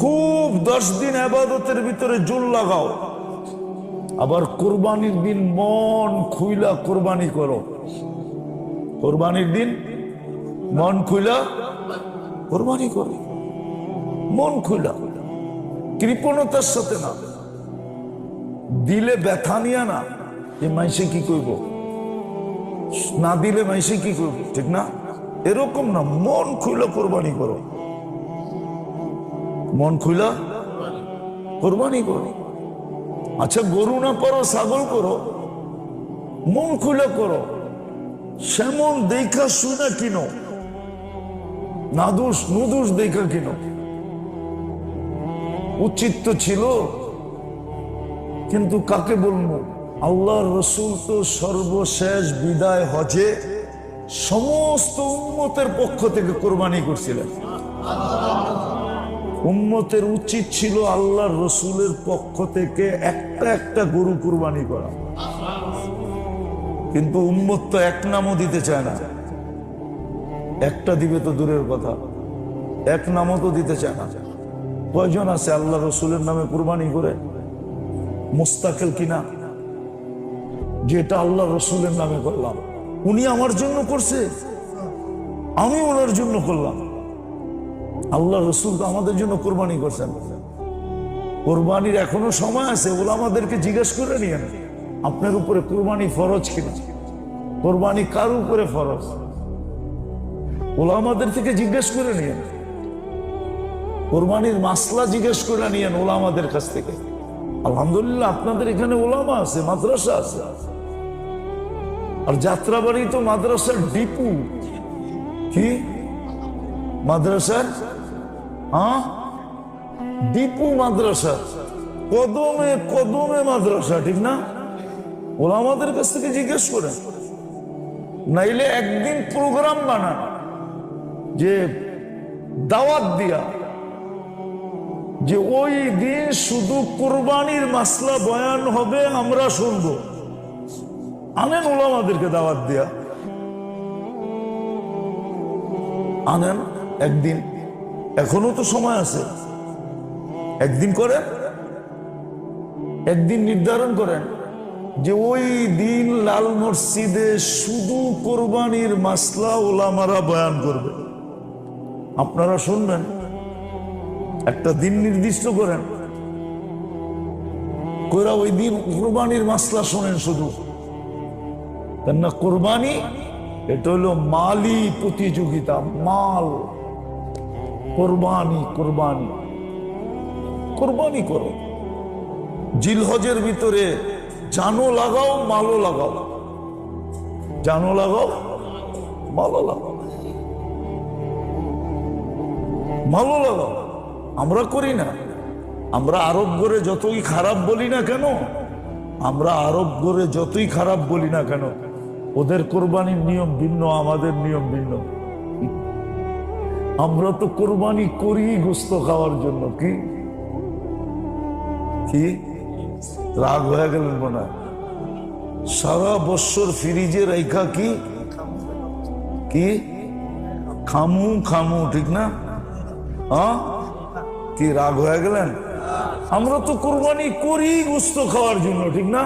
খুব 10 দিন ইবাদতের ভিতরে জোর লাগাও, আবার কুরবানির দিন মন খুইলা কুরবানি করো। কুরবানির দিন মন খুইলা কুরবানি করো, মন খুইলা, কৃপণতার সাথে না, দিলে ব্যথা নিয়া না যে মাইসে কি করব, না দিলে মাইসে কি করব, ঠিক না? এরকম না, মন খুইলা কোরবানি করো, মন খুইলা কোরবানি করো। আচ্ছা গরু না পারো, ছাগল করো, মন খুইলা করো। সেমন দেখা শুনে কিনো, নাদুস নুদুস দেখা কিনো। উচিত তো ছিল, কিন্তু কাকে বলবো? আল্লাহর রসুল তো সর্বশেষ বিদায় হজে সমস্ত উম্মতের পক্ষ থেকে কোরবানি করছিলেন। উম্মতের উচিত ছিল আল্লাহর রসুলের পক্ষ থেকে একটা একটা গরু কোরবানি করা, কিন্তু উম্মত তো এক নামও দিতে চায় না। একটা দিবে তো দূরের কথা, এক নামও তো দিতে চায় না। কয়জন আছে আল্লাহ রসুলের নামে কোরবানি করে মুস্তাকিল কিনা, যেটা আল্লাহ রসুলের নামে করলাম, উনি আমার জন্য করছে, আমি ওনার জন্য করলাম। আল্লাহ রসুল তো আমাদের জন্য কোরবানি করছেন। কোরবানির এখনো সময় আছে, ওলামাদেরকে জিজ্ঞেস করে নিয়েন আপনার উপরে কোরবানি ফরজ কিনা, কোরবানি কার উপরে ফরজ, ওলামাদের থেকে জিজ্ঞেস করে নিয়েন। কোরবানির মাসলা জিজ্ঞেস করে নিয়েন ওলামাদের কাছ থেকে। আলহামদুলিল্লাহ আপনাদের এখানে ওলামা আছে, মাদ্রাসা আছে, আর যাত্রাবাড়ি তো মাদ্রাসার ডিপু। কি মাদ্রাসার? ডিপু মাদ্রাসা, কদমে কদমে মাদ্রাসা, ঠিক না? ওলামাদের কাছ থেকে জিজ্ঞেস করেন, নাইলে একদিন প্রোগ্রাম বানান যে দাওয়াত দিয়া, যে ওই দিন শুধু কুরবানির মাসলা বয়ান হবে, আমরা শুনবো। আনেন ওলামাদেরকে দাওয়াত দিয়া, আনেন একদিন, এখনো তো সময় আছে। একদিন করেন, একদিন নির্ধারণ করেন যে ওই দিন লাল মসজিদে শুধু কোরবানির মাসলা ওলামারা বয়ান করবে, আপনারা শুনবেন। একটা দিন নির্দিষ্ট করেন, কইরা ওই দিন কোরবানির মাসলা শোনেন শুধু। কেননা কোরবানি এটা হলো মালি প্রতিযোগিতা, মাল, কোরবানি, কোরবানি, কোরবানি করো। জিলহজের ভিতরে জানো লাগাও, মালও লাগাও, জানো লাগাও, মালও লাগাও, মালও লাগাও। আমরা করি না। আমরা আরব গড়ে যতই খারাপ বলি না কেন, আমরা আরব গড়ে যতই খারাপ বলি না কেন, ওদের কোরবানির নিয়ম ভিন্ন, আমাদের নিয়ম ভিন্ন। আমরা তো কোরবানি করি গোস্ত খাওয়ার জন্য। কি কি রাগ হয়ে গেলেন মনে হয়? সারা বছর ফ্রিজে রাইখা কি কি খামু খামু, ঠিক না? কি রাগ হয়ে গেলেন? আমরা তো কোরবানি করি গোস্ত খাওয়ার জন্য, ঠিক না?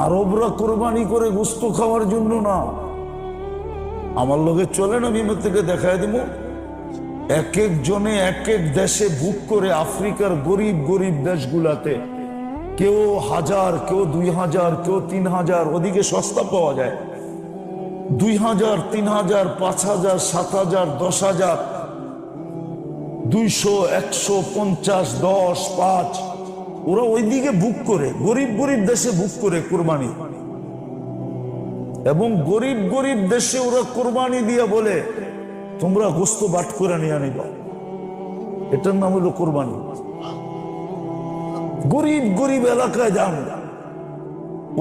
আরবরা কোরবানি করে গোস্ত খাওয়ার জন্য না। আমার লোকে চলেন, আমি থেকে দেখাই দিব। এক এক জনে এক এক দেশে বুক করে, আফ্রিকার গরিব গরিব দেশগুলাতে কেউ 1000, কেউ 2000, কেউ 3000, ওদিকে সস্তা পাওয়া যায়। 2000, 3000, 5000, 7000, 10000, 200, 150, 10, 5, ওরা ওইদিকে বুক করে, গরিব গরিব দেশে বুক করে কোরবানি। এবং গরিব গরিব দেশে ওরা কোরবানি দিয়ে বলে তোমরা গোস্ত বাট করে নিয়ে আনিবা। এটার নাম হলো কোরবানি। গরিব গরিব এলাকায় যান,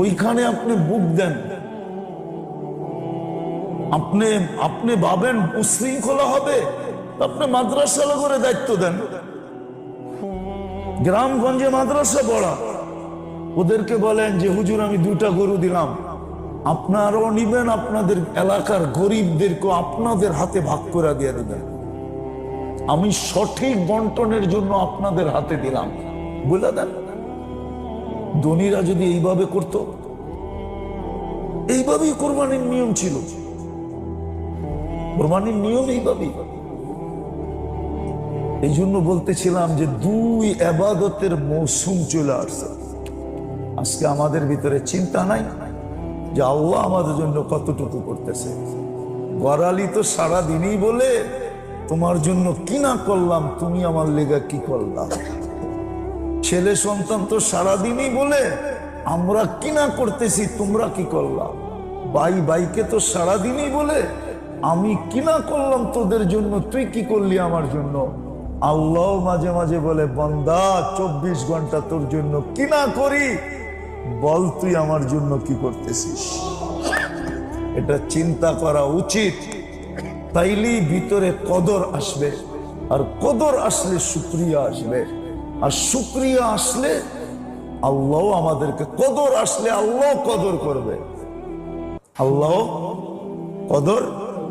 ওইখানে আপনি বুক দেন, আপনি ভাবেন উশৃঙ্খলা হবে, আপনি মাদ্রাসা করে দায়িত্ব দেন। গ্রামগঞ্জে মাদ্রাসা পড়া, ওদেরকে বলেন যে হুজুর আমি 2টা গরু দিলাম, আপনারাও নিবেন, আপনাদের এলাকার গরিবদেরকে আপনাদের হাতে ভাগ করে দিয়ে দিবেন। আমি সঠিক বন্টনের জন্য আপনাদের হাতে দিলাম, বলে দেন। ধনীরা যদি এইভাবে করত, এইভাবেই কোরবানির নিয়ম ছিল, কোরবানির নিয়ম এইভাবেই। এই জন্য বলতেছিলাম যে দুই ইবাদতের মৌসুম চলে আসছে। আজকে আমাদের ভিতরে চিন্তা নাই যে আল্লাহ আমাদের জন্য কতটুকু করতেছে। গড়ালি তো সারাদিনই বলে তোমার জন্য কি না করলাম, তুমি আমার লেগা কি করলাম। ছেলে সন্তান তো সারাদিনই বলে আমরা কি না করতেছি, তোমরা কি করলাম। ভাই ভাইকে তো সারাদিনই বলে আমি কি না করলাম তোদের জন্য, তুই কি করলি আমার জন্য। আল্লাহ মাঝে মাঝে বলে বান্দা 24 ঘন্টা তোর জন্য কি না করি, বল তুই আমার জন্য কি করতেছিস। এটা চিন্তা করা উচিত, তাইলেই ভিতরে কদর আসবে, আর কদর আসলে শুকরিয়া আসবে, আর শুকরিয়া আসলে আল্লাহ আমাদেরকে, কদর আসলে আল্লাহ কদর করবে। আল্লাহ কদর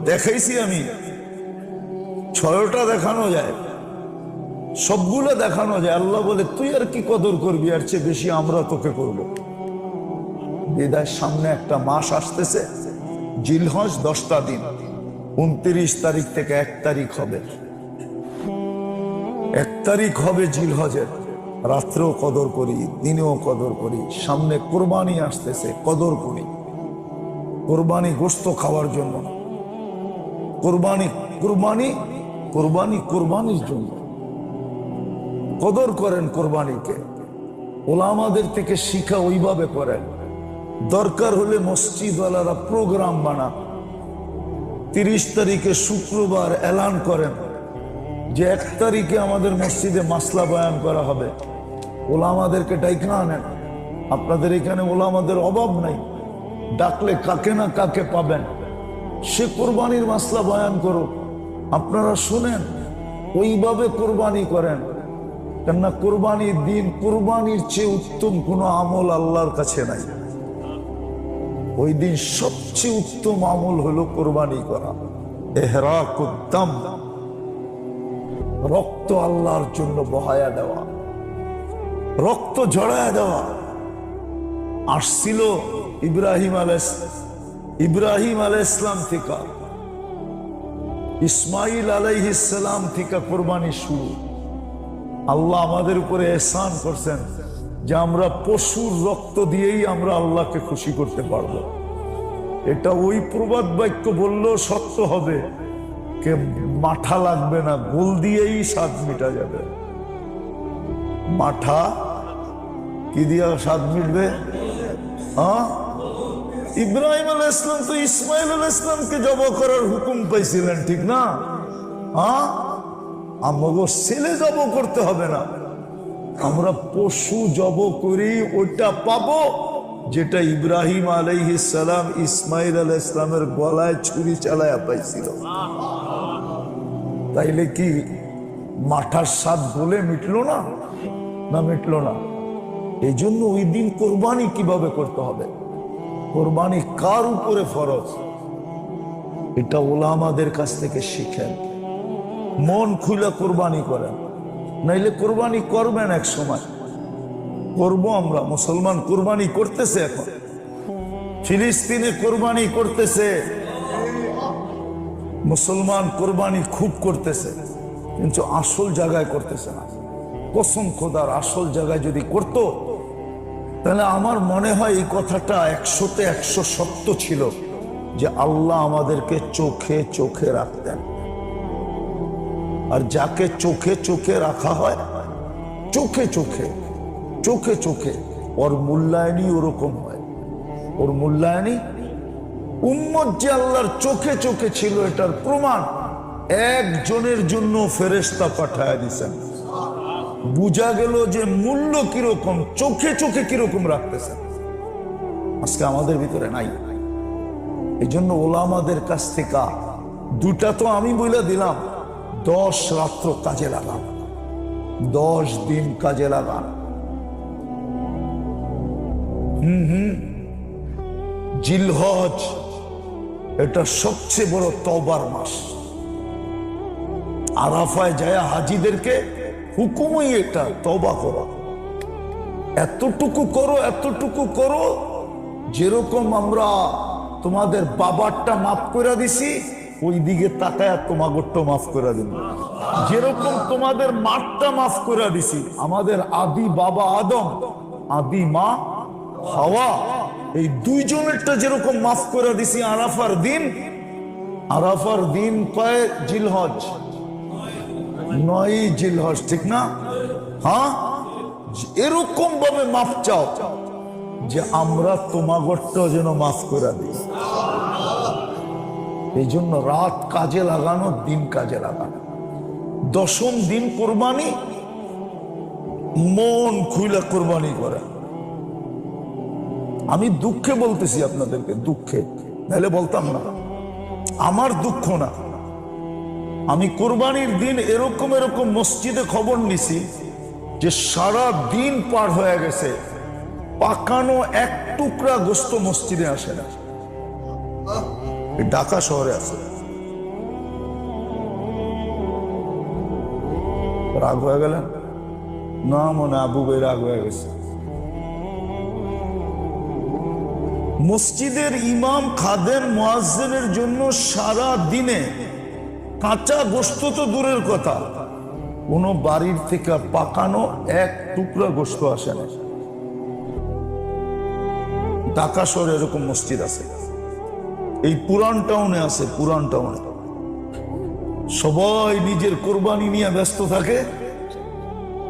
দেখাইছি আমি, 6টা দেখানো যায়, সবগুলো দেখানো যায়। আল্লাহ বলে তুই আর কি কদর করবি, আর চেয়ে বেশি আমরা তোকে করব। বিদায় সামনে একটা মাস আসতেছে, জিলহজ 10টা দিন, 29 তারিখ থেকে 1 তারিখ হবে। 1 তারিখ হবে জিলহজের, রাত্রেও কদর করি, দিনেও কদর করি। সামনে কোরবানি আসতেছে, কদর করি। কোরবানি গোশত খাওয়ার জন্য, কোরবানি কোরবানি কোরবানি কোরবানির জন্য কদর করেন কোরবানিকে। ওলামাদের থেকে শিখা ওইভাবে করেন। দরকার হলে মসজিদওয়ালারা প্রোগ্রাম বানান, 30 তারিখে শুক্রবার এলান করেন যে 1 তারিখে আমাদের মসজিদে মাসলা বয়ান করা হবে। ওলামাদেরকে ডাইকা আনেন, আপনাদের এখানে ওলামাদের অভাব নাই, ডাকলে কাকে না কাকে পাবেন। সে কোরবানির মাসলা বয়ান করো, আপনারা শুনেন, ওইভাবে কোরবানি করেন। কেননা কোরবানির দিন, কোরবানির চেয়ে উত্তম কোনো আমল আল্লাহর কাছে নাই। ওই দিন সবচেয়ে উত্তম আমল হলো কোরবানি করা। ইহরাকুদ্দাম, রক্ত আল্লাহর জন্য বহায়া দেওয়া, রক্ত ঝরায়া দেওয়া। আসছিল ইব্রাহিম আলাইহিস সালাম থেকে, ইসমাইল আলাইহিস সালাম থেকে কোরবানি শুরু। আল্লাহ আমাদের উপরে এহসান করছেন যে আমরা পশুর রক্ত দিয়েই আমরা আল্লাহকে খুশি করতে পারবো। এটা ওই প্রবাদ বাক্য বললেও সত্য হবে, কে মাঠা লাগবে না, গোল দিয়েই স্বাদ মিটা যাবে। মাঠা কি দিয়া স্বাদ মিটবে? ইব্রাহিম আলাইহিস সালাম তো ইসমাইল আলাইহিস সালামকে জবাই করার হুকুম পাইছিলেন, ঠিক না? আমাকে ছেলে জবাই করতে হবে না, আমরা পশু জবাই করি, ওইটা পাবো যেটা ইব্রাহিম আলাইহিস সালাম ইসমাইল আলাইহিস সালামের গলায় ছুরি চালায়া পাইছিল। তাইলে কি মাঠার স্বাদ বলে মিটলো না? না, মিটলো না। এই জন্য ওই দিন কোরবানি কিভাবে করতে হবে, কোরবানি কার উপরে ফরজ, এটা ওলামাদের কাছ থেকে শিখেন। মন খুলে কোরবানি করেন, নাইলে কোরবানি করবেন এক সময়। করবো আমরা, মুসলমান কোরবানি করতেছে, এখন ফিলিস্তিনে কোরবানি করতেছে, মুসলমান কোরবানি খুব করতেছে, কিন্তু আসল জায়গায় করতেছে না। কসম খোদার, আসল জায়গায় যদি করতো তাহলে আমার মনে হয় এই কথাটা 100-তে 100 সত্য ছিল যে আল্লাহ আমাদেরকে চোখে চোখে রাখতেন। আর যাকে চোখে চোখে রাখা হয়, চোখে চোখে চোখে চোখে, ওর মূল্যায়নই ওরকম হয়। ওর মূল্যায়নই, উম্মত যে আল্লাহর চোখে চোখে ছিল এটার প্রমাণ একজনের জন্য ফেরেশতা পাঠায়া দিয়েছেন। বুঝা গেল যে মূল্য কিরকম, চোখে চোখে কিরকম রাখতেছেন। আজকে আমাদের ভিতরে নাই। এই জন্য ওলামাদের কাছ থেকে দুটা তো আমি বলে দিলাম, 10 রাত্র কাজে লাগান, 10 দিন কাজে লাগান। জিলহজ এটা সবচেয়ে বড় তওবার মাস। আরাফায় যায় হাজিদেরকে হুকুমই এটা, তওবা করা। এতটুকু করো, এতটুকু করো, যেরকম আমরা তোমাদের বাবারটা মাফ করে দিছি, ওই দিকে তাকায় তোমাগরটা মাফ করে দিন। যেরকম তোমাদের মাঠটা মাফ করে দিছি, আমাদের আদি বাবা আদম, আদি মা হাওয়া, এই দুইজনেরটা যেরকম মাফ করে দিছি আরাফার দিন। আরাফার দিন কয় জিলহজ? 9 জিলহজ, ঠিক না? হ্যাঁ, এরকম ভাবে মাফ চাও যে আমরা তোমাগরটা যেন মাফ করে দিই। এই জন্য রাত কাজে লাগানো, দিন কাজে লাগানো। 10ম দিন কোরবানি, মন খুলে কোরবানি করে। আমি দুঃখে বলতেছি আপনাদেরকে, দুঃখে, নাহলে বলতাম না। আমার দুঃখ না, আমি কোরবানির দিন এরকম এরকম মসজিদে খবর নিছি যে সারা দিন পার হয়ে গেছে, পাকানো এক টুকরা গোস্ত মসজিদে আসে না। ঢাকা শহরে আছে। রাগ হয়ে গেলেন না? মনে আবু ভাই রাগ হয়ে গেছে। মসজিদের ইমাম, খাদেম, মুয়াজ্জিনের জন্য সারা দিনে কাঁচা গোশত তো দূরের কথা, কোন বাড়ির থেকে পাকানো এক টুকরা গোশত আসে না। ঢাকা শহরে এরকম মসজিদ আছে, এই পুরান টাউনে আছে। পুরান টাউনে সবাই নিজের কোরবানি নিয়ে ব্যস্ত থাকে,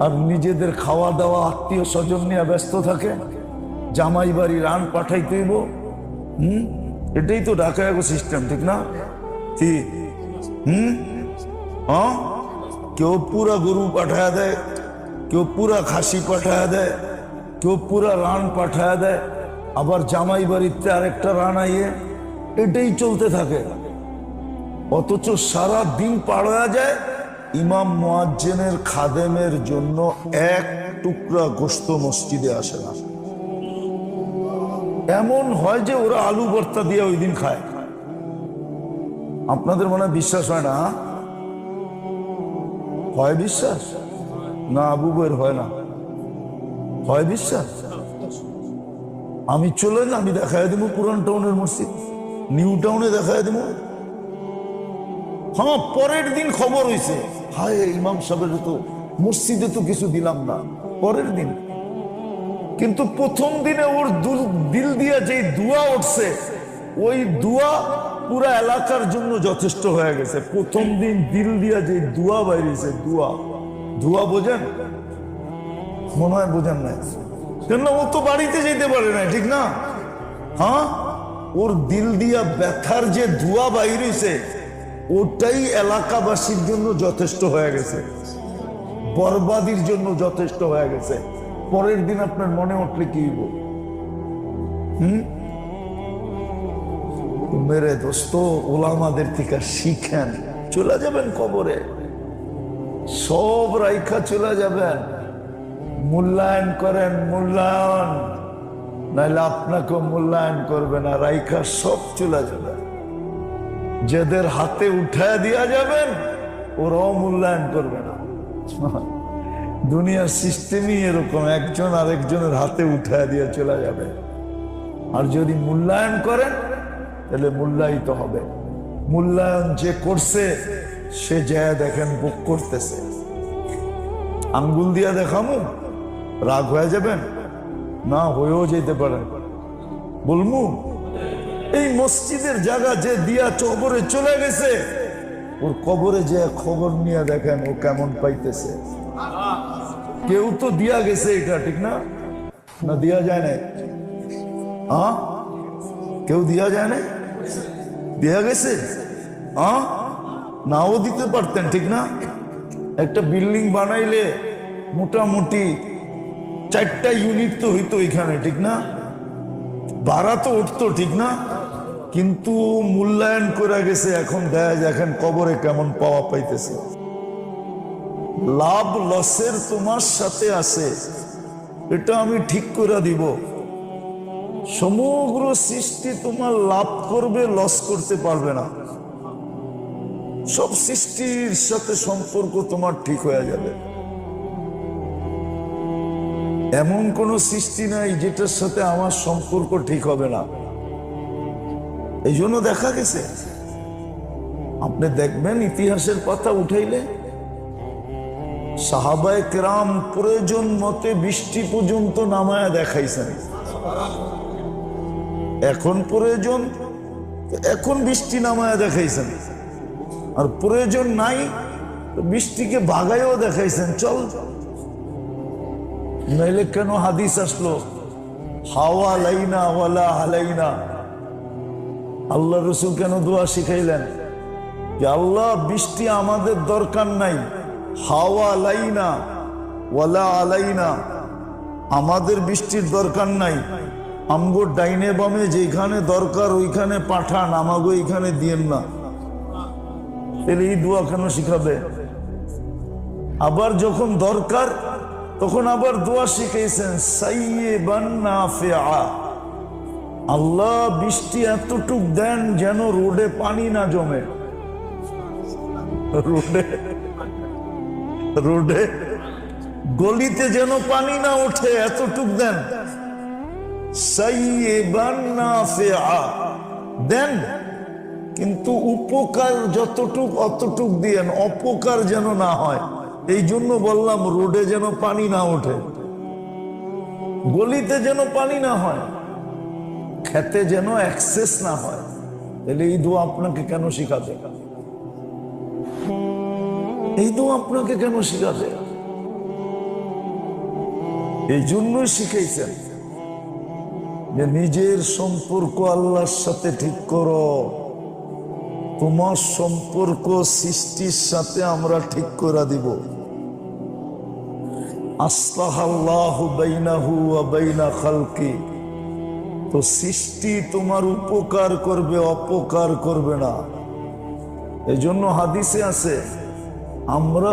আর নিজেদের খাওয়া দাওয়া, আত্মীয় স্বজন নিয়ে ব্যস্ত থাকে। জামাই বাড়ি রান পাঠাইতে হইব। এটাই তো ঢাকায় সিস্টেম, ঠিক না? হ্যাঁ, কেউ পুরা গরু পাঠায় দেয়, কেউ পুরা খাসি পাঠায় দেয়, কেউ পুরা রান পাঠায় দেয়, আবার জামাই বাড়িতে আরেকটা রান আইয়ে, এটাই চলতে থাকে। অথচ সারা দিন পার হয়ে যায়, ইমাম, মুয়াজ্জিনের, খাদেমের জন্য এক টুকরা গোশত মসজিদে আসে না। এমন হয় যে ওরা আলু ভর্তা দিয়ে ওই দিন খায়। আপনাদের মনে বিশ্বাস হয় না? হয় বিশ্বাস না? আবু বইয়ের হয় না? হয় বিশ্বাস? আমি চলে না, আমি দেখাই দিব পুরান টাউনের মসজিদ, নিউ টাউনে দেখাই দিব। হ্যাঁ, পরের দিন খবর হয়েছে, হায় ইমাম সাহেবের তো মসজিদে তো কিছু দিলাম না। পরের দিন কিন্তু প্রথম দিনে ওর দিল দিয়া যে দুয়া উঠছে, ওই দুয়া পুরা এলাকার জন্য যথেষ্ট হয়ে গেছে। প্রথম দিন দিল দিয়া যে দুয়া বাইরেছে, দুয়া, দুয়া বোঝেন? মনে হয় বোঝেন না, কেন? ও তো বাড়িতে যেতে পারে না, ঠিক না? হ্যাঁ, ওর দিল দিয়া ব্যথার যে ধোয়া বাইরেছে, ওটাই এলাকাবাসীর জন্য যথেষ্ট হয়ে গেছে, বরবাদির জন্য যথেষ্ট হয়ে গেছে। পরের দিন আপনার মনে উঠলে কি হইব? মেরে দোস্ত, ওলামাদের থেকে শিখেন। চলে যাবেন কবরে, সব রাইখা চলে যাবেন। মূল্যায়ন করেন, মূল্যায়ন, নাইলে আপনাকে মূল্যায়ন করবে না। রাইখা সব চলে যাবে। যাদের হাতে উঠায় দিয়া যাবেন, ওরাও মূল্যায়ন করবে না। দুনিয়ার সিস্টেমই এরকম, একজন আরেকজনের হাতে উঠায় দিয়ে চলে যাবে। আর যদি মূল্যায়ন করেন, তাহলে মূল্যায়িত হবে। মূল্যায়ন যে করছে, সে যায় দেখেন বুক করতেছে। আঙ্গুল দিয়া দেখামু, রাগ হয়ে যাবেন না? হয়েও যেতে পারেন। বলমু এই মসজিদের জায়গা যে দিয়া কবরে চলে গেছে, ওর কবরে যে খবর নিয়ে দেখেন ও কেমন পাইতেছে। কেউ তো দিয়া গেছে, এটা ঠিক না? না দিয়া যায় না? হ্যাঁ, কেউ দিয়া যায় না? দিয়া গেছে। হ্যাঁ, নাও দিতে পারতেন, ঠিক না? একটা বিল্ডিং বানাইলে মোটামুটি 4টা ইউনিট তো হইতো এখানে, ঠিক না? ভাড়া তো উঠতো, ঠিক না? কিন্তু মূল্যায়ন করে গেছে। এখন দেয় দেখেন কবরে কেমন পাওয়া পাইতেছে। লাভ লসের তোমার সাথে আছে, এটা আমি ঠিক করে দিব। সমগ্র সৃষ্টি তোমার লাভ করবে, লস করতে পারবে না। সব সৃষ্টির সাথে সম্পর্ক তোমার ঠিক হয়ে যাবে। এমন কোন সৃষ্টি নাই যেটার সাথে আমার সম্পর্ক ঠিক হবে না। এই জন্য দেখা গেছে, আপনি দেখবেন ইতিহাসের পাতা উঠাইলে সাহাবায়ে কেরাম প্রয়োজন মতে বৃষ্টি পর্যন্ত নামায়া দেখাইছেন। এখন প্রয়োজন, এখন বৃষ্টি নামায়া দেখাইছেন, আর প্রয়োজন নাই বৃষ্টিকে ভাগাইও দেখাইছেন। চল, নাইলে কেন হাদিস আসলো হাওয়া লাইনা ওয়ালা হালাইনা? আল্লাহ রসুল কেন দোয়া শিখাইলেন যে আল্লাহ বৃষ্টি আমাদের দরকার নাই, হাওয়া লাইনা ওয়ালা আলাইনা, আমাদের বৃষ্টির দরকার নাই, আমগো ডাইনে বামে যেখানে দরকার ওইখানে পাঠান, আমাগো এইখানে দিয়েন না। তাহলে এই দোয়া কেন শিখাবে? আবার যখন দরকার তখন আবার দোয়া শিখাইছেন সাইয়্যিবান নাফিআ, আল্লাহ বৃষ্টি এতটুক দেন যেন রোডে পানি না জমে, রোডে গলিতে যেন পানি না ওঠে, এতটুক দেন। সাইয়্যিবান নাফিআ দেন, কিন্তু উপকার যতটুক অতটুক দিয়েন, অপকার যেন না হয়। এই জন্য বললাম রোডে যেন পানি না ওঠে, গলিতে যেন পানি না হয়, খেতে যেন অ্যাক্সেস না হয়। তাহলে এই দোয়া আপনাকে কেন শিখাবে? এই দোয়া আপনাকে কেন শিখাবে? এই জন্যই শিখাইছেন যে নিজের সম্পর্ক আল্লাহর সাথে ঠিক করো। তোমার সম্পর্ক সৃষ্টির সাথে আমরা ঠিক করে দিব। আসলাহাল্লাহু বাইনাহু ওয়া বাইনা খালকি, তো সৃষ্টি তোমার উপকার করবে, অপকার করবে না। এই জন্য হাদিসে আছে আমরা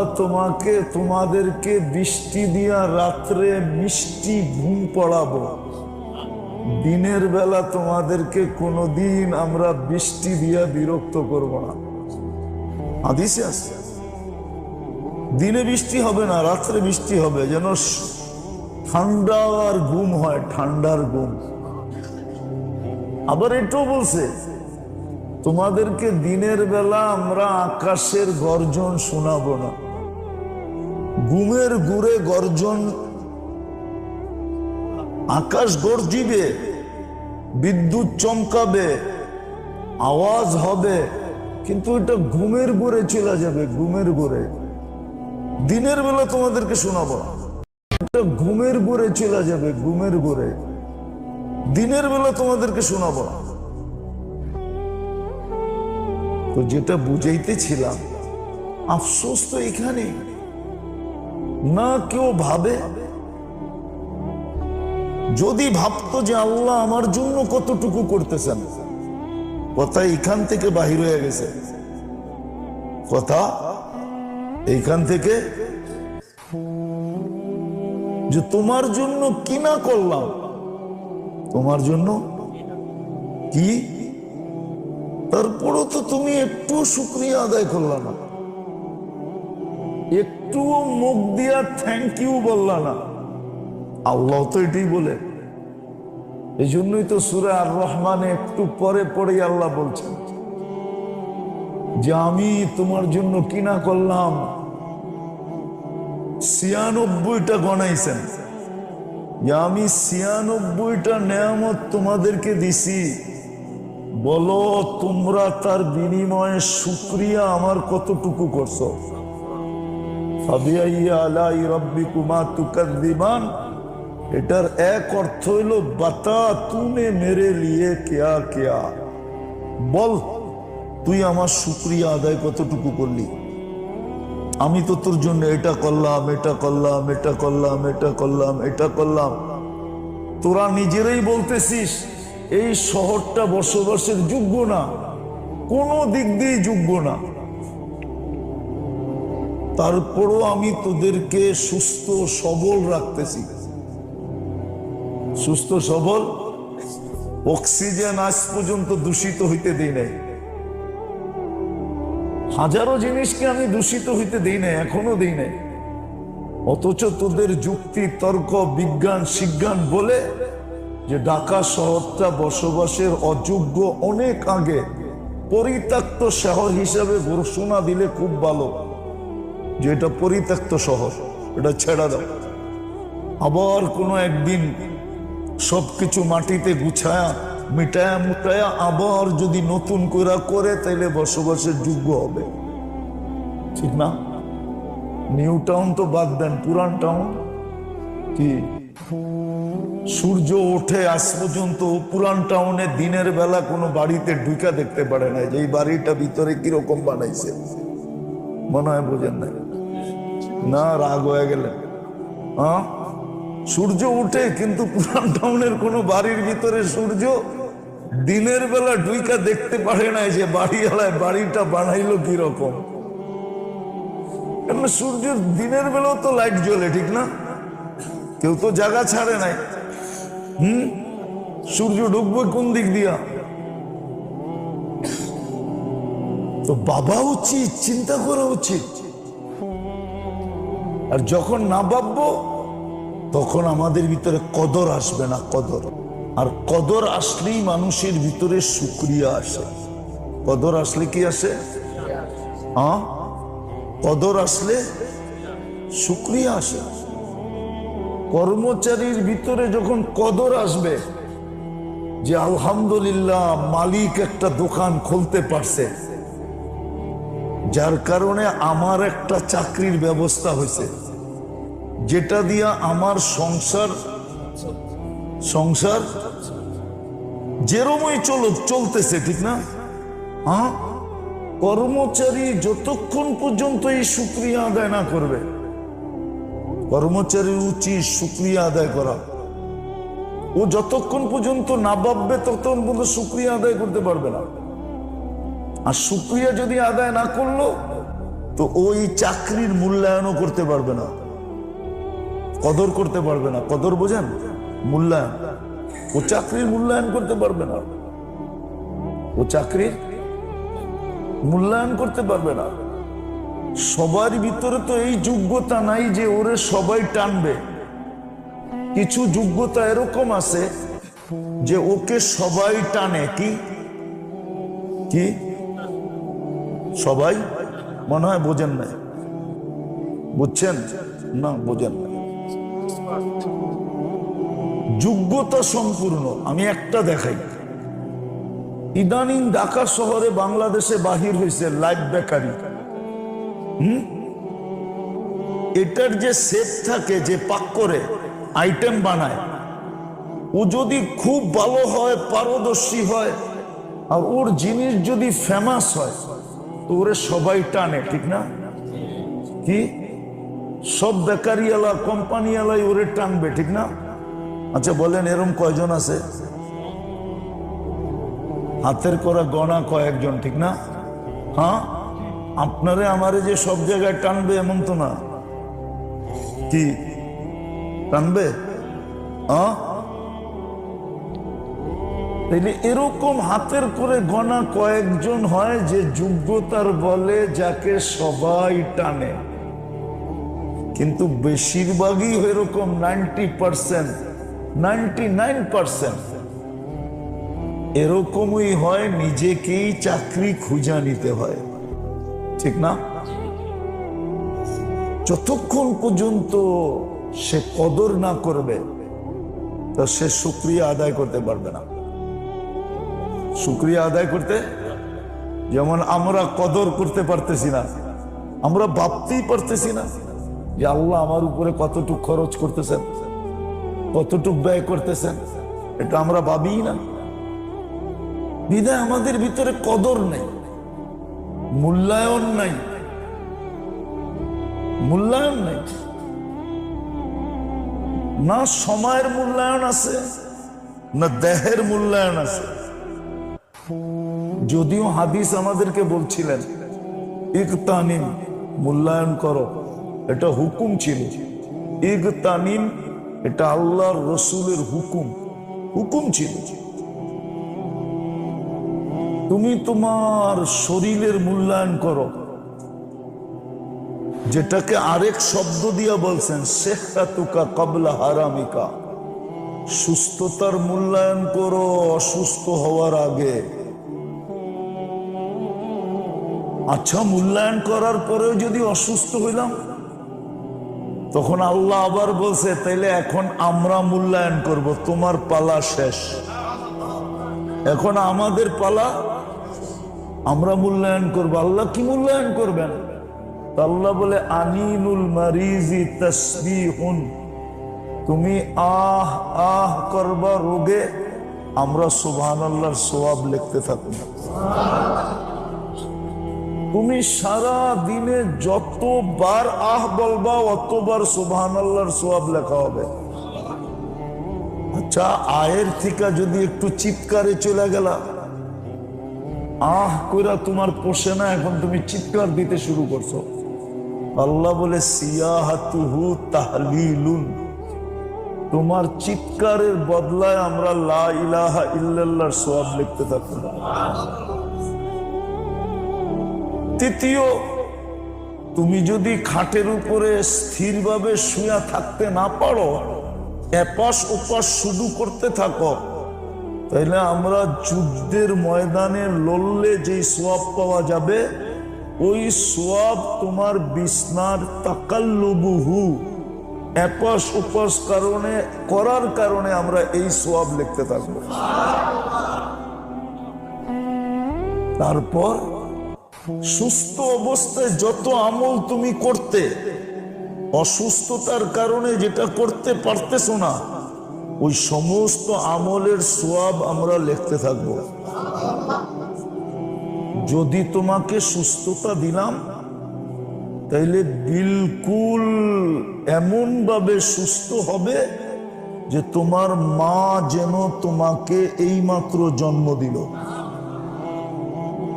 তোমাদেরকে বৃষ্টি দিয়া রাত্রে মিষ্টি ঘুম পড়াবো, দিনের বেলা তোমাদেরকে কোনোদিন আমরা বৃষ্টি দিয়া বিরক্ত করব না। হাদিসে আছে দিনে বৃষ্টি হবে না, রাত্রে বৃষ্টি হবে, যেন ঠান্ডার ঘুম হয়, ঠান্ডার ঘুম। আবার এটাও বলছে তোমাদেরকে দিনের বেলা আমরা আকাশের গর্জন শোনাবো না, ঘুমের ঘুরে গর্জন, আকাশ গর্জিবে, বিদ্যুৎ চমকাবে, আওয়াজ হবে, কিন্তু এটা ঘুমের ঘুরে চলে যাবে, ঘুমের ঘুরে। দিনের বেলা তোমাদেরকে শোনাবো না, এটা ঘুমের ঘুরে চলে যাবে, ঘুমের ঘুরে। দিনের বেলা তোমাদেরকে শোনাবো না। তো যেটা বুঝাইতেছিলাম, আফসোস তো এখানে না কেউ ভাবে। যদি ভাবতো যে আল্লাহ আমার জন্য কতটুকু করতেছেন, কথা এখান থেকে বাহির হয়ে গেছে, কথা এইখান থেকে যে তোমার জন্য কি না করলাম, তোমার জন্য কি, তারপরও তো তুমি একটু শুকরিয়া আদায় করলা না, একটুও মুখ দিয়া থ্যাংক ইউ বললা না। আল্লাহ তো এটাই বলে। এই জন্যই তো সূরা আর রহমানে একটু পরে পরে আল্লাহ বলছেন যে আমি তোমার জন্য কি না করলাম। ৯৬টা গণাইছেন যে আমি ৯৬টা নেয়ামত তোমাদেরকে দিছি, বলো তোমরা তার বিনিময়ে শুকরিয়া আমার কতটুকু করছো। ফাবিআইয়ি আলাই রাব্বিকুমা তুকাযযিবান, এটার এক অর্থ হইল বাতা তুনে মেরে লিয়ে কিয়া কিয়া, বল তুই আমার শুকরিয়া আদায় কতটুকু করলি। আমি তো তোর জন্য এটা করলাম, এটা করলাম, এটা করলাম, এটা করলাম, এটা করলাম। তোরা নিজেরাই বলতেছিস এই শহরটা বসবাসের যোগ্য না, কোনো দিক দিয়ে যোগ্য না, তারপরও আমি তোদেরকে সুস্থ সবল রাখতেছি। সুস্থ সবল, অক্সিজেন আজ পর্যন্ত দূষিত হইতে দিই নাই। হাজারো জিনিসকে আমি দূষিত হইতে দেই না, এখনো দেই নাই। অথচ তোদের যুক্তি তর্ক বিজ্ঞান শিজ্ঞান বলে যে ঢাকা শহরটা বসবাসের অযোগ্য অনেক আগে পরিত্যক্ত শহর হিসাবে ঘোষণা দিলে খুব ভালো, যে এটা পরিত্যক্ত শহর, এটা ছেড়া দাও। আবার কোনো একদিন সবকিছু মাটিতে গুছায়া মিটায়া মুটায়া আবার যদি নতুন করে তাইলে বসবাসের যোগ্য হবে, ঠিক না? নিউ টাউন তো বাদ দেন, পুরান টাউন কি সূর্য ওঠে আজ পর্যন্ত পুরান টাউনে দিনের বেলা কোনো বাড়িতে ঢুকা দেখতে পারে না যে এই বাড়িটা ভিতরে কিরকম বানাইছে, মনে হয় বোঝেন না? না, রাগ হয়ে গেলে হ্যাঁ, সূর্য উঠে কিন্তু পুরান টাউনের কোনো বাড়ির ভিতরে সূর্য দিনের বেলা ঢুকা দেখতে পারে না যে বাড়িওয়ালায় বাড়িটা বানাইলো কিরকম। সূর্য দিনের বেলাও তো লাইট জ্বলে, ঠিক না? কেউ তো জায়গা ছাড়ে নাই। সূর্য ঢুকবে কোন দিক দিয়া? তো বাবা উচিত, চিন্তা করা উচিত। আর যখন না ভাববো তখন আমাদের ভিতরে কদর আসবে না, কদর। আর কদর আসলেই মানুষের ভিতরে শুকরিয়া আসে। কদর আসলে কি আসে? হ্যাঁ, কদর আসলে শুকরিয়া আসে। কর্মচারীর ভিতরে যখন কদর আসবে যে আলহামদুলিল্লাহ মালিক একটা দোকান খুলতে পারছে, যার কারণে আমার একটা চাকরির ব্যবস্থা হয়েছে, যেটা দিয়া আমার সংসার যেরমই চলতেছে, ঠিক না? হ্যাঁ, কর্মচারী যতক্ষণ পর্যন্ত এই শুকরিয়া আদায় না করবে, কর্মচারীর উচিত শুকরিয়া আদায় করা। ও যতক্ষণ পর্যন্ত না ভাববে ততক্ষণ পর্যন্ত শুকরিয়া আদায় করতে পারবে না। আর শুকরিয়া যদি আদায় না করলো তো ওই চাকরির মূল্যায়নও করতে পারবে না, কদর করতে পারবে না। কদর বোঝেন? মূল্যায়ন। ও চাকরির মূল্যায়ন করতে পারবে না, ও চাকরির মূল্যায়ন করতে পারবে না। সবার ভিতরে তো এই যোগ্যতা নাই যে ওরে সবাই টানবে। কিছু যোগ্যতা এরকম আছে যে ওকে সবাই টানে। কি কি সবাই? মনে হয় বোঝেন না। বুঝছেন না? বোঝেন না। যোগ্যতা সম্পূর্ণ। আমি একটা দেখাই, ইদানিং ঢাকা শহরে বাংলাদেশে বাহির হয়েছে লাইফ বেকারি। এটার যে সেট থাকে, যে পাক করে আইটেম বানায়, ও যদি খুব ভালো হয়, পারদর্শী হয়, আর ওর জিনিস যদি ফেমাস হয় তো ওরে সবাই টানে, ঠিক না? কি সব বেকারিওয়ালা কোম্পানিওয়ালাই ওরে টানবে, ঠিক না? আচ্ছা বলেন, এরকম কয়জন আছে? হাতের করা গণা কয়েকজন, ঠিক না? হ্যাঁ, আপনারে আমারে যে সব জায়গায় টানবে এমন তো না। কি টানবে? হ্যাঁ, তাইলে এরকম হাতের করে গণা কয়েকজন হয় যে যোগ্যতার বলে যাকে সবাই টানে। কিন্তু বেশিরভাগই এরকম 90%, 99% এরকমই হয়, নিজেকেই চাকরি খুঁজা নিতে হয়, ঠিক না? যতক্ষণ পর্যন্ত সে কদর না করবে তো সে শুকরিয়া আদায় করতে পারবে না। শুকরিয়া আদায় করতে, যেমন আমরা কদর করতে পারতেছি না, আমরা ভাবতেই পারতেছি না যে আল্লাহ আমার উপরে কতটুক খরচ করতেছেন, কতটুক ব্যয় করতেছেন, এটা আমরা ভাবি না। বিধায় আমাদের ভিতরে কদর নেই, মূল্যায়ন নাই, মূল্যায়ন নেই। না সময়ের মূল্যায়ন আছে, না দেহের মূল্যায়ন আছে। যদিও হাদিস আমাদেরকে বলছিলেন ইগতানিম, মূল্যায়ন করো, এটা হুকুম ছিল। ইগতানিম, এটা আল্লাহর রসুলের হুকুম ছিল। তুমি তোমার শরীরের মূল্যায়ন করো, যেটাকে আরেক শব্দ দিয়া বলছেন সেহরাতুকা ক্বাবলা হারামিকা, সুস্থতার মূল্যায়ন করো অসুস্থ হওয়ার আগে। আচ্ছা, মূল্যায়ন করার পরেও যদি অসুস্থ হইলাম, তখন আল্লাহ আবার বলছে তাইলে এখন আমরা মূল্যায়ন করব, তোমার পালা শেষ, এখন আমাদের পালা, আমরা মূল্যায়ন করব। আল্লাহ কি মূল্যায়ন করবেন? আল্লাহ বলে আনিনুল মারিজি তাসবিহুন, তুমি আহ আহ করবা রোগে, আমরা সুবহানাল্লাহর সওয়াব লিখতে থাকব। তুমি সারা দিনে যতবার আহ বলবা অতবার সুবহানাল্লাহর সওয়াব লেখা হবে। আচ্ছা, আয়ের থেকে যদি একটু চিৎকারে চলে গেলা, আহ কইরা তোমার পোষে না, এখন তুমি চিৎকার দিতে শুরু করছো, আল্লাহ বলে সিয়াহাতুহু তাহলিলুন, তোমার চিৎকারের বদলায় আমরা লা ইলাহা ইল্লাল্লাহর সওয়াব লিখতে থাকব। তৃতীয়, তুমি যদি খাটের উপরে স্থিরভাবে শুয়ে থাকতে না পারো, এপাশ ওপাশ শুধু করতে থাকো, তাইলে আমরা যুদ্ধের ময়দানে লড়লে যেই সওয়াব পাওয়া যাবে, ওই সওয়াব তোমার বিছনার তাকাল্লুবুহু, এপাশ ওপাশ করার কারণে আমরা এই সওয়াব লিখতে থাকবো। তারপর সুস্থ অবস্থায় যত আমল তুমি করতে, অসুস্থতার কারণে যেটা করতে পারতেছো না, ওই সমস্ত আমলের সওয়াব আমরা লিখতে থাকবো। যদি তোমাকে সুস্থতা দিলাম, তাইলে বিলকুল এমন ভাবে সুস্থ হবে যে তোমার মা যেন তোমাকে এইমাত্র জন্ম দিল।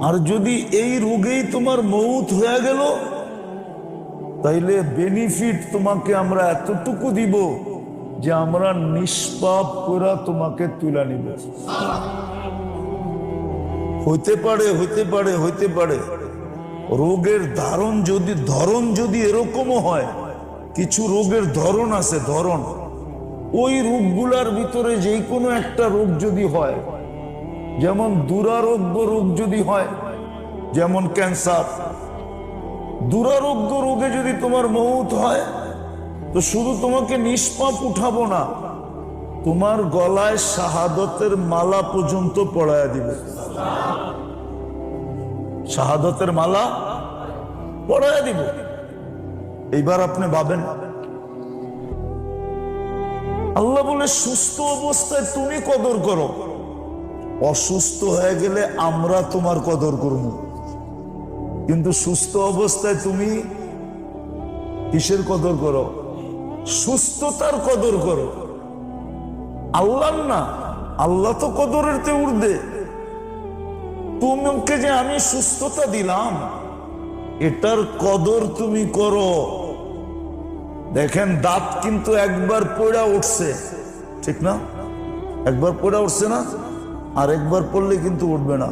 আর যদি এই রোগেই তোমার মৌত হয়ে গেল, তাইলে বেনিফিট তোমাকে আমরা এতটুকু দিব যে আমরা নিষ্পাপ করে তোমাকে তুলে নিব। হইতে পারে হইতে পারে হইতে পারে রোগের ধরন যদি এরকমও হয়, কিছু রোগের ধরন আছে, ধরন, ওই রোগগুলার ভিতরে যে কোনো একটা রোগ যদি হয়, যেমন দুরারোগ্য রোগ যদি হয়, যেমন ক্যান্সার, দুরারোগ্য রোগে যদি তোমার মৌত হয়, তো শুধু তোমাকে নিষ্পাপ উঠাবো না, তোমার গলায় শাহাদতের মালা পর্যন্ত পড়ায়া দিবে। শাহাদতের মালা পড়ায়া দিব। এইবার আপনি ভাবেন, আল্লাহ বলে সুস্থ অবস্থায় তুমি কদর করো, অসুস্থ হয়ে গেলে আমরা তোমার কদর করব। কিন্তু সুস্থ অবস্থায় তুমি কিসের কদর করো? সুস্থতার কদর করো, আল্লাহ না। আল্লাহ তো কদরের তে উর্ধে। তোমাকে যে আমি সুস্থতা দিলাম, এটার কদর তুমি করো। দেখেন, দাঁত কিন্তু একবার পড়া উঠছে, ঠিক না? একবার পড়া উঠছে না, আর একবার পড়লে কিন্তু উঠবে না।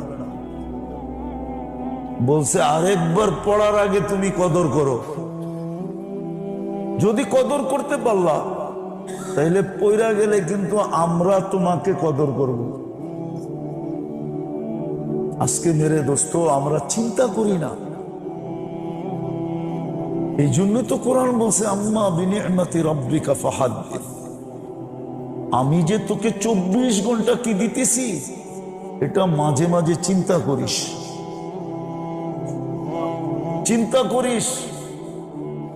বলছে আরেকবার পড়ার আগে তুমি কদর করো। যদি কদর করতে পারলা, তাইলে পড়া গেলে কিন্তু আমরা তোমাকে কদর করব। আজকে মেরে দোস্ত আমরা চিন্তা করি না। এই জন্য তো কোরআন বলছে আম্মা বিনিআমাতি রাব্বিকা ফাহাদ্দিস, আমি যে তোকে 24 ঘন্টা কি দিতেছি, এটা মাঝে মাঝে চিন্তা করিস, চিন্তা করিস।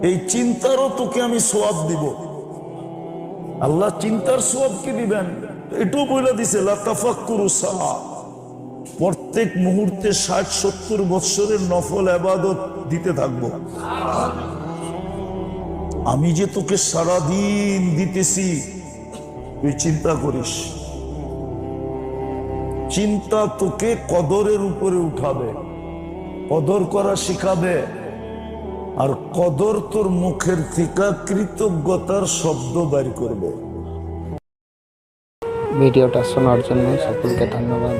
এই চিন্তারও তোকে আমি সওয়াব দিব। আল্লাহ চিন্তার সওয়াব কি দিবেন এটাও বলে দিছে, লা তাফাক্কুরু সাআ, প্রত্যেক মুহূর্তে 60-70 বৎসরের নফল ইবাদত দিতে থাকবো। আমি যে তোকে সারাদিন দিতেছি, তুই চিন্তা করিস। চিন্তা তোকে কদরের উপরে উঠাবে, কদর করা শিখাবে। আর কদর তোর মুখের থেকে কৃতজ্ঞতার শব্দ বের করবে। ভিডিওটা শোনার জন্য সকলকে ধন্যবাদ।